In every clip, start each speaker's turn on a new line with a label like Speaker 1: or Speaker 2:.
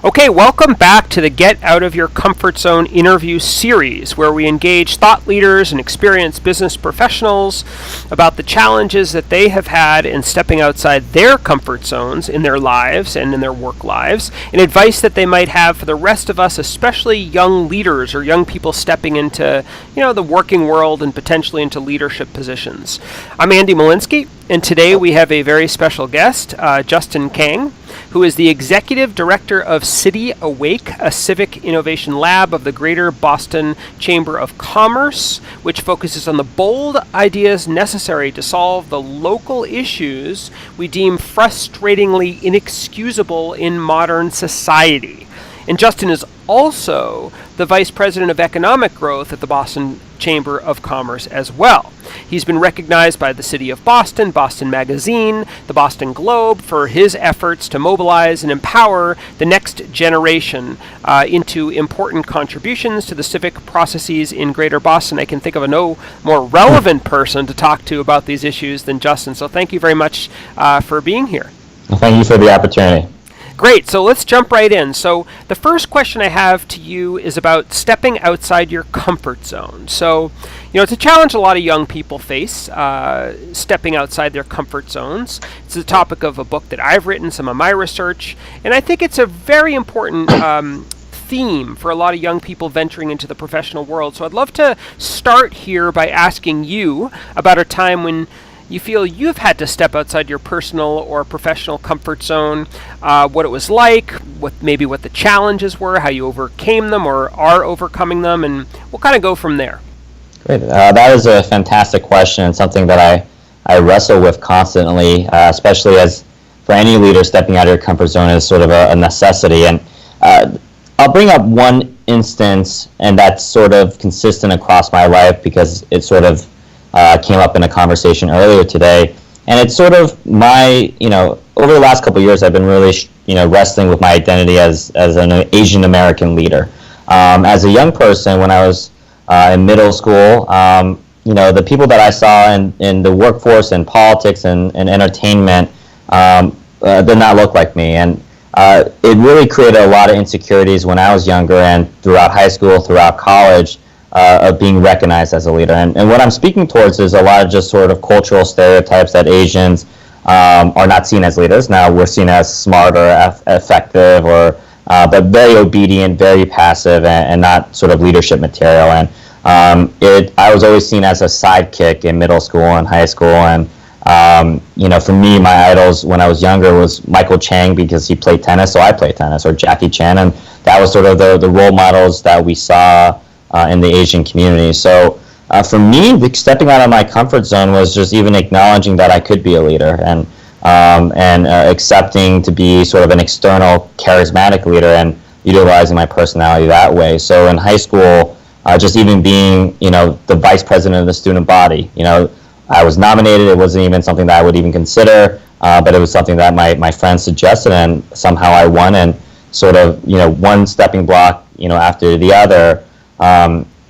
Speaker 1: Okay, welcome back to the Get Out of Your Comfort Zone interview series, where we engage thought leaders and experienced business professionals about the challenges that they have had in stepping outside their comfort zones in their lives and in their work lives, and advice that they might have for the rest of us, especially young leaders or young people stepping into, the working world and potentially into leadership positions. I'm Andy Molinsky, and today we have a very special guest, Justin Kang, who is the Executive Director of City Awake, a civic innovation lab of the Greater Boston Chamber of Commerce, which focuses on the bold ideas necessary to solve the local issues we deem frustratingly inexcusable in modern society. And Justin is also the Vice President of Economic Growth at the Boston Chamber of Commerce as well. He's been recognized by the City of Boston, Boston Magazine, the Boston Globe for his efforts to mobilize and empower the next generation into important contributions to the civic processes in Greater Boston. I can think of no more relevant person to talk to about these issues than Justin. So thank you very much for being here.
Speaker 2: Well, thank you for the opportunity.
Speaker 1: Great, so let's jump right in. So the first question I have to you is about stepping outside your comfort zone. So, it's a challenge a lot of young people face, stepping outside their comfort zones. It's the topic of a book that I've written, some of my research, and I think it's a very important theme for a lot of young people venturing into the professional world. So I'd love to start here by asking you about a time when you feel you've had to step outside your personal or professional comfort zone, what it was like, what the challenges were, how you overcame them or are overcoming them, and we'll kind of go from there.
Speaker 2: Great. That is a fantastic question and something that I wrestle with constantly, especially as for any leader, stepping out of your comfort zone is sort of a necessity. And I'll bring up one instance, and that's sort of consistent across my life because it sort of came up in a conversation earlier today, and it's sort of my, over the last couple of years, I've been really, wrestling with my identity as an Asian American leader. As a young person, when I was in middle school, the people that I saw in the workforce and politics and entertainment did not look like me, and it really created a lot of insecurities when I was younger and throughout high school, throughout college. Of being recognized as a leader. And what I'm speaking towards is a lot of just sort of cultural stereotypes that Asians are not seen as leaders. Now we're seen as smart or effective but very obedient, very passive, and not sort of leadership material. And I was always seen as a sidekick in middle school and high school. And for me, my idols when I was younger was Michael Chang because he played tennis, so I played tennis, or Jackie Chan. And that was sort of the role models that we saw in the Asian community. So for me, stepping out of my comfort zone was just even acknowledging that I could be a leader and accepting to be sort of an external charismatic leader and utilizing my personality that way. So in high school, just even being, the vice president of the student body, I was nominated. It wasn't even something that I would even consider, but it was something that my friends suggested, and somehow I won, and sort of, one stepping block, after the other.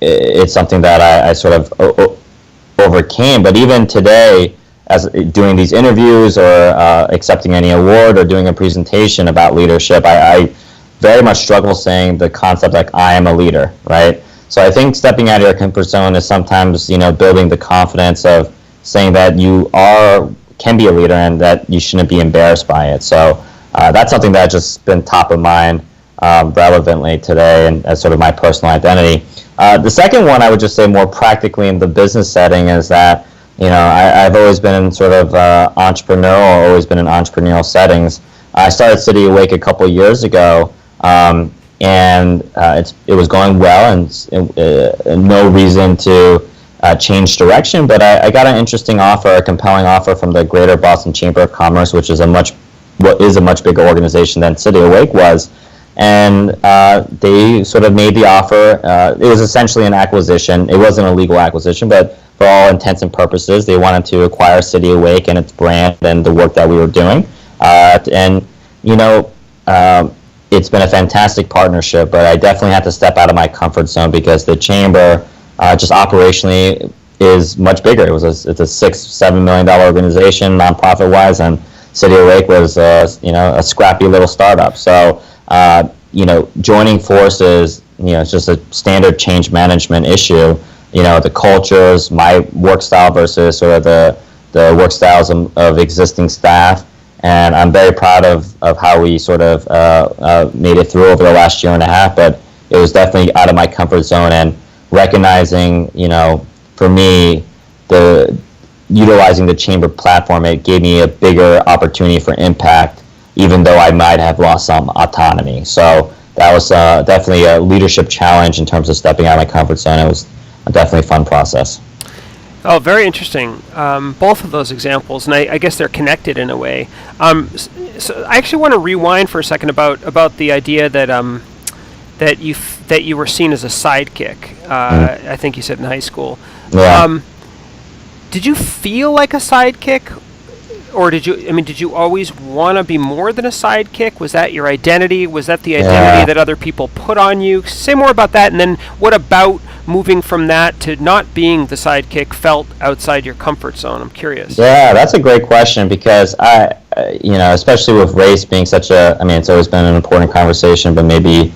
Speaker 2: It's something that I sort of overcame. But even today, as doing these interviews or accepting any award or doing a presentation about leadership, I very much struggle saying the concept like I am a leader, right? So I think stepping out of your comfort zone is sometimes, building the confidence of saying that you can be a leader and that you shouldn't be embarrassed by it. So that's something that's just been top of mind relevantly today and as sort of my personal identity. The second one I would just say more practically in the business setting is that, I've always been in sort of entrepreneurial, always been in entrepreneurial settings. I started City Awake a couple years ago, and it was going well and no reason to change direction, but I got an interesting offer, a compelling offer from the Greater Boston Chamber of Commerce, which is a much bigger organization than City Awake was. And they sort of made the offer. It was essentially an acquisition. It wasn't a legal acquisition, but for all intents and purposes, they wanted to acquire City Awake and its brand and the work that we were doing. It's been a fantastic partnership, but I definitely had to step out of my comfort zone because the chamber, just operationally, is much bigger. It's a $6-7 million organization, nonprofit-wise, and City Awake was a scrappy little startup. So joining forces, it's just a standard change management issue. The cultures, my work style versus sort of the work styles of existing staff. And I'm very proud of how we sort of made it through over the last year and a half. But it was definitely out of my comfort zone, and recognizing, for me, utilizing the chamber platform, it gave me a bigger opportunity for impact, even though I might have lost some autonomy. So that was definitely a leadership challenge in terms of stepping out of my comfort zone. It was definitely a fun process.
Speaker 1: Oh, very interesting. Both of those examples, and I guess they're connected in a way. So I actually want to rewind for a second about the idea that that you were seen as a sidekick. I think you said in high school.
Speaker 2: Yeah.
Speaker 1: Did you feel like a sidekick, or did you always want to be more than a sidekick? Was that your identity? Was that the identity that other people put on you? Say more about that, and then what about moving from that to not being the sidekick felt outside your comfort zone? I'm curious.
Speaker 2: Yeah, that's a great question, because especially with race being such it's always been an important conversation, but maybe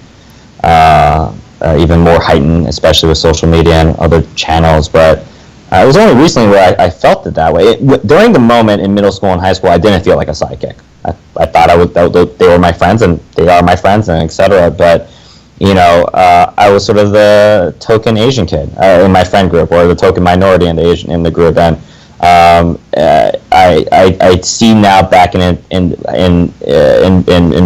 Speaker 2: even more heightened, especially with social media and other channels. But it was only recently where I felt it that way. During the moment in middle school and high school, I didn't feel like a sidekick. I thought they were my friends, and they are my friends, and etc. But I was sort of the token Asian kid in my friend group, or the token minority in the group, and I see now back in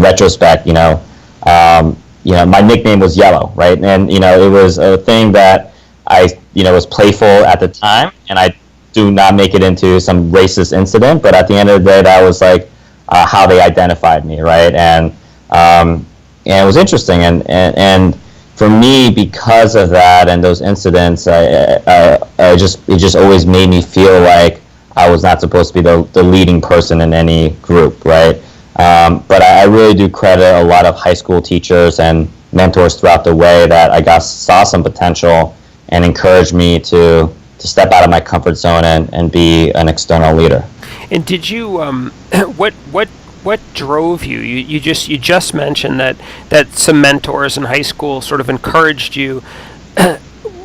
Speaker 2: retrospect, my nickname was Yellow, right? And it was a thing that I was playful at the time, and I do not make it into some racist incident, but at the end of the day, that was like how they identified me, right? And it was interesting, and for me, because of that and those incidents, it just always made me feel like I was not supposed to be the leading person in any group, right? But I really do credit a lot of high school teachers and mentors throughout the way that saw some potential and encouraged me to step out of my comfort zone and be an external leader.
Speaker 1: And did you what drove you? You just mentioned that some mentors in high school sort of encouraged you.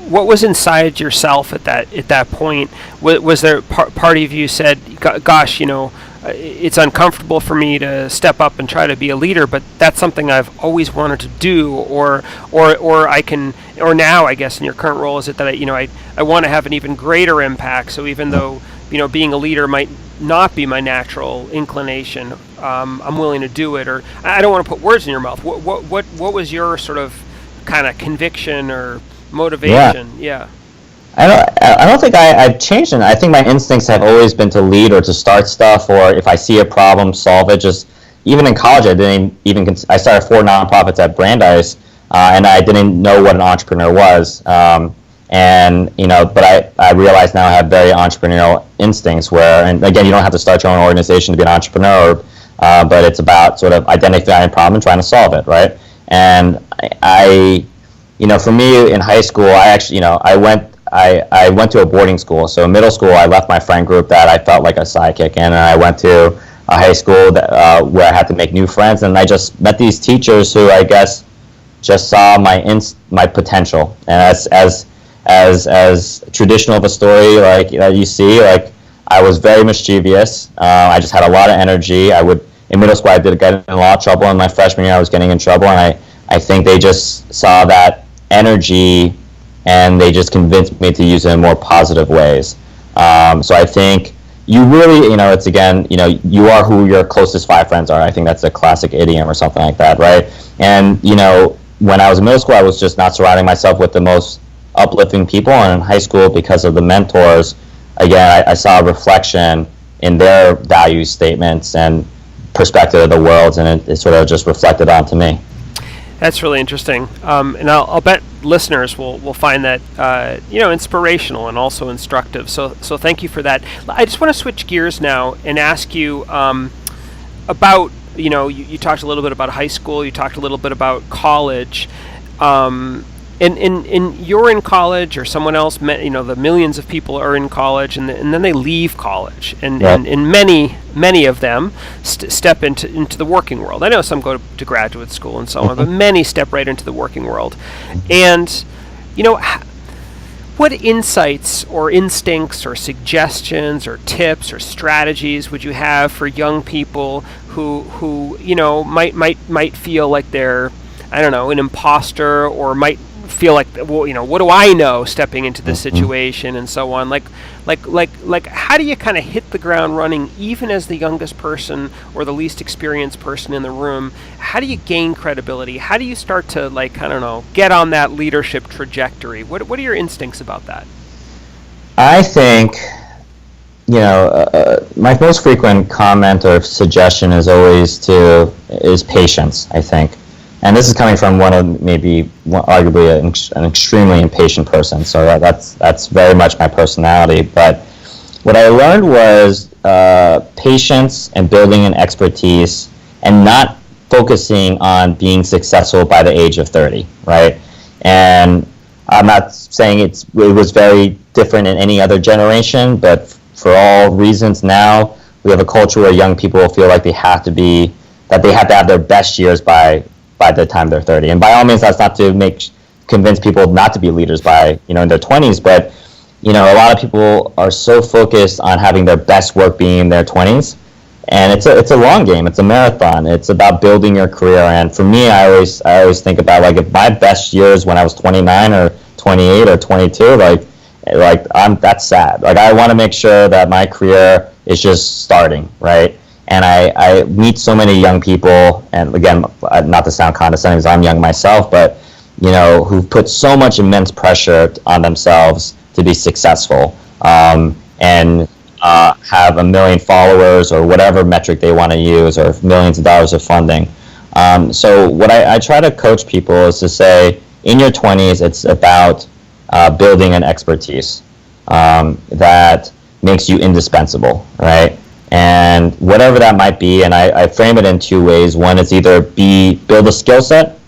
Speaker 1: What was inside yourself at that point? Was there part of you said, "Gosh, it's uncomfortable for me to step up and try to be a leader, but that's something I've always wanted to do," or now, I guess, in your current role, is it that I want to have an even greater impact? So even though being a leader might not be my natural inclination, I'm willing to do it. Or I don't want to put words in your mouth. What was your sort of kind of conviction or motivation? Yeah.
Speaker 2: I don't think I've changed it. I think my instincts have always been to lead or to start stuff, or if I see a problem, solve it. Just even in college, I started 4 nonprofits at Brandeis, and I didn't know what an entrepreneur was. But I realize now I have very entrepreneurial instincts and again, you don't have to start your own organization to be an entrepreneur, but it's about sort of identifying a problem and trying to solve it, right? And for me in high school, I went to a boarding school. So in middle school, I left my friend group that I felt like a sidekick in, and I went to a high school where I had to make new friends, and I just met these teachers who I guess just saw my potential. And as traditional of a story like that you see, like I was very mischievous. I just had a lot of energy. In middle school, I did get in a lot of trouble. In my freshman year, I was getting in trouble, and I think they just saw that energy, and they just convinced me to use it in more positive ways. So I think you really, it's again, you are who your closest 5 friends are. I think that's a classic idiom or something like that, right? And, when I was in middle school, I was just not surrounding myself with the most uplifting people. And in high school, because of the mentors, again, I saw a reflection in their value statements and perspective of the world, and it sort of just reflected onto me.
Speaker 1: That's really interesting, and I'll bet listeners will find that inspirational and also instructive. So thank you for that. I just want to switch gears now and ask you about you talked a little bit about high school, you talked a little bit about college. and you're in college, or someone else, the millions of people are in college, and then they leave college, and many of them step into the working world. I know some go to graduate school and so on, but many step right into the working world. And what insights or instincts or suggestions or tips or strategies would you have for young people who might feel like they're, I don't know, an imposter, or might feel like, well, what do I know stepping into this situation, and so on? Like how do you kind of hit the ground running, even as the youngest person or the least experienced person in the room? How do you gain credibility? How do you start to, get on that leadership trajectory? What are your instincts about that?
Speaker 2: I think, my most frequent comment or suggestion is is patience, I think. And this is coming from arguably an extremely impatient person. So that's very much my personality. But what I learned was patience and building an expertise, and not focusing on being successful by the age of 30, right? And I'm not saying it was very different in any other generation, but for all reasons now, we have a culture where young people feel like they have to have their best years by the time they're 30. And by all means, that's not to convince people not to be leaders by, in their 20s, but, a lot of people are so focused on having their best work being in their 20s. And it's a long game. It's a marathon. It's about building your career. And for me, I always think about, if my best years when I was 29 or 28 or 22, that's sad. I want to make sure that my career is just starting, right? And I meet so many young people, and again, not to sound condescending because I'm young myself, but, who've put so much immense pressure on themselves to be successful, and have 1 million followers or whatever metric they want to use, or millions of dollars of funding. So what I try to coach people is to say, in your 20s, it's about building an expertise that makes you indispensable, right? And whatever that might be, and I frame it in two ways. One is either build a skill set,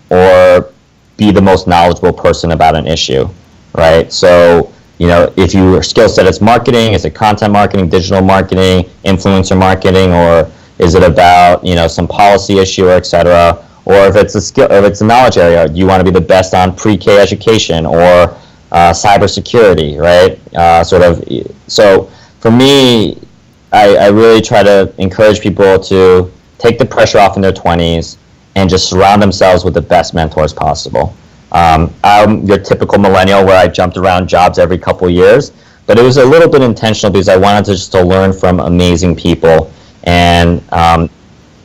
Speaker 2: or be the most knowledgeable person about an issue, right? So, if your skill set is marketing, is it content marketing, digital marketing, influencer marketing, or is it about, some policy issue, or et cetera? Or if it's a knowledge area, do you want to be the best on pre-K education or cybersecurity, right? So for me, I really try to encourage people to take the pressure off in their 20s and just surround themselves with the best mentors possible. I'm your typical millennial where I jumped around jobs every couple years, but it was a little bit intentional because I wanted to learn from amazing people. And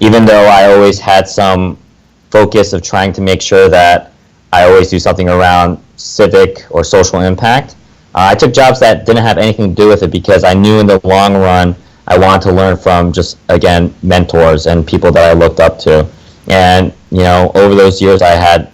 Speaker 2: even though I always had some focus of trying to make sure that I always do something around civic or social impact, I took jobs that didn't have anything to do with it because I knew in the long run I wanted to learn from just, again, mentors and people that I looked up to. And, over those years I had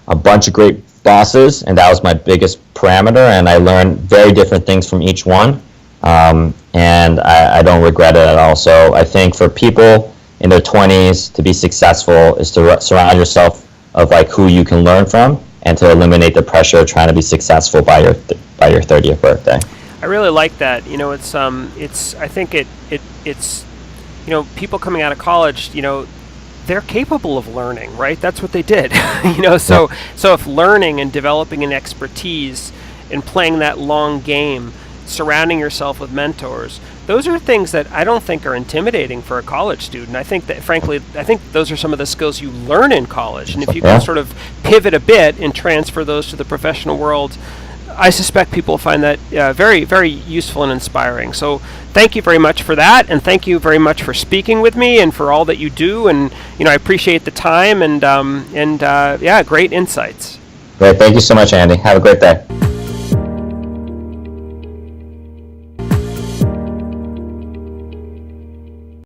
Speaker 2: a bunch of great bosses, and that was my biggest parameter, and I learned very different things from each one. And I don't regret it at all. So I think for people in their 20s to be successful is to surround yourself of who you can learn from, and to eliminate the pressure of trying to be successful by your 30th birthday.
Speaker 1: I really like that. I think it's people coming out of college, they're capable of learning, right? That's what they did. So if learning and developing an expertise and playing that long game, surrounding yourself with mentors, those are things that I don't think are intimidating for a college student. I think that, frankly, those are some of the skills you learn in college. And if you can sort of pivot a bit and transfer those to the professional world, I suspect people find that very, very useful and inspiring. So thank you very much for that, and thank you very much for speaking with me and for all that you do. And I appreciate the time and great insights.
Speaker 2: Great, thank you so much, Andy. Have a great day.